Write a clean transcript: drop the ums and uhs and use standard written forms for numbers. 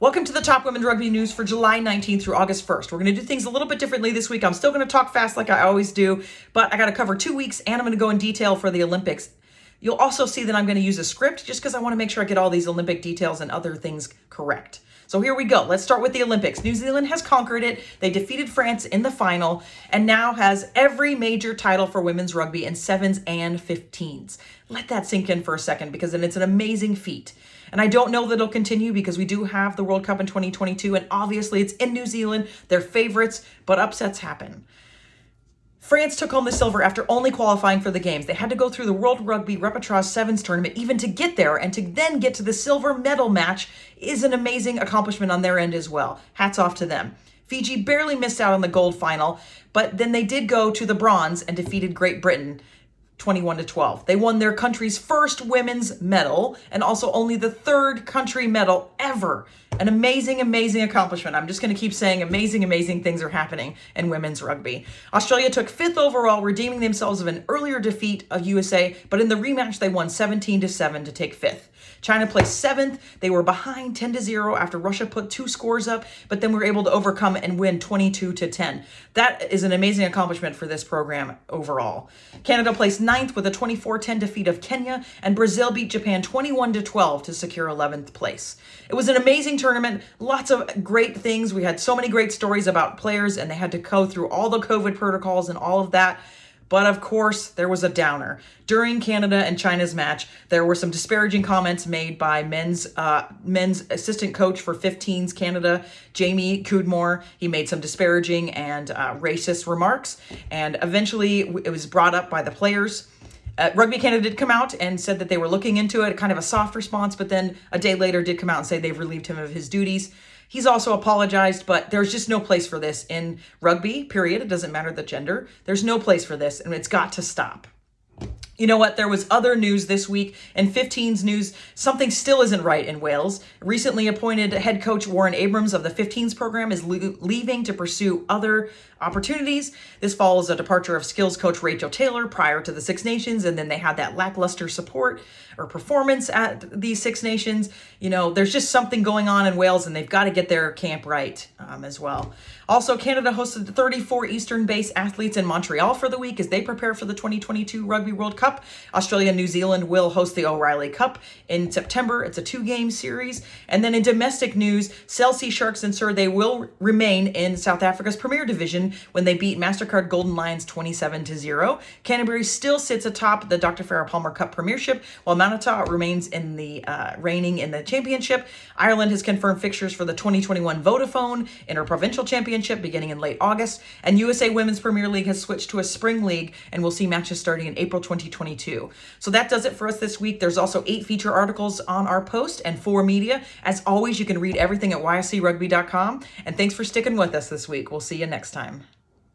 Welcome to the top women's rugby news for July 19th through August 1st. We're going to do things a little bit differently this week. I'm still going to talk fast like I always do, but I got to cover 2 weeks and I'm going to go in detail for the Olympics. You'll also see that I'm going to use a script just because I want to make sure I get all these Olympic details and other things correct. So here we go. Let's start with the Olympics. New Zealand has conquered it. They defeated France in the final and now has every major title for women's rugby in 7s and 15s. Let that sink in for a second because then it's an amazing feat. And I don't know that it'll continue because we do have the World Cup in 2022 and obviously it's in New Zealand. They're favorites, but upsets happen. France took home the silver after only qualifying for the games. They had to go through the World Rugby Repechage Sevens tournament even to get there, and to then get to the silver medal match is an amazing accomplishment on their end as well. Hats off to them. Fiji barely missed out on the gold final, but then they did go to the bronze and defeated Great Britain 21-12. They won their country's first women's medal and also only the third country medal ever. An amazing, amazing accomplishment. I'm just going to keep saying amazing, amazing things are happening in women's rugby. Australia took 5th overall, redeeming themselves of an earlier defeat of USA, but in the rematch they won 17-7 to take 5th. China placed 7th. They were behind 10-0 after Russia put 2 scores up, but then were able to overcome and win 22-10. That is an amazing accomplishment for this program overall. Canada placed 9th with a 24-10 defeat of Kenya, and Brazil beat Japan 21-12 to secure 11th place. It was an amazing tournament, lots of great things. We had so many great stories about players, and they had to go through all the COVID protocols and all of that. But of course, there was a downer. During Canada and China's match, there were some disparaging comments made by men's assistant coach for 15s Canada, Jamie Cudmore. He made some disparaging and racist remarks, and eventually it was brought up by the players. Rugby Canada did come out and said that they were looking into it, kind of a soft response, but then a day later did come out and say they've relieved him of his duties. He's also apologized, but there's just no place for this in rugby, period. It doesn't matter the gender. There's no place for this, and it's got to stop. You know what? There was other news this week. In 15s news, something still isn't right in Wales. Recently appointed head coach Warren Abrams of the 15s program is leaving to pursue other opportunities. This follows a departure of skills coach Rachel Taylor prior to the Six Nations, and then they had that lackluster support or performance at the Six Nations. You know, there's just something going on in Wales, and they've got to get their camp right as well. Also, Canada hosted 34 Eastern-based athletes in Montreal for the week as they prepare for the 2022 Rugby World Cup. Australia and New Zealand will host the O'Reilly Cup in September. It's a 2-game series. And then in domestic news, Cell Sea Sharks ensure they will remain in South Africa's Premier Division when they beat MasterCard Golden Lions 27-0. Canterbury still sits atop the Dr. Farah Palmer Cup Premiership, while Manitoba remains in the reigning in the championship. Ireland has confirmed fixtures for the 2021 Vodafone Interprovincial Championship beginning in late August, and USA Women's Premier League has switched to a spring league and we'll see matches starting in April 2022. So that does it for us this week. There's also 8 feature articles on our post and 4 media. As always, you can read everything at yscrugby.com, and thanks for sticking with us this week. We'll see you next time.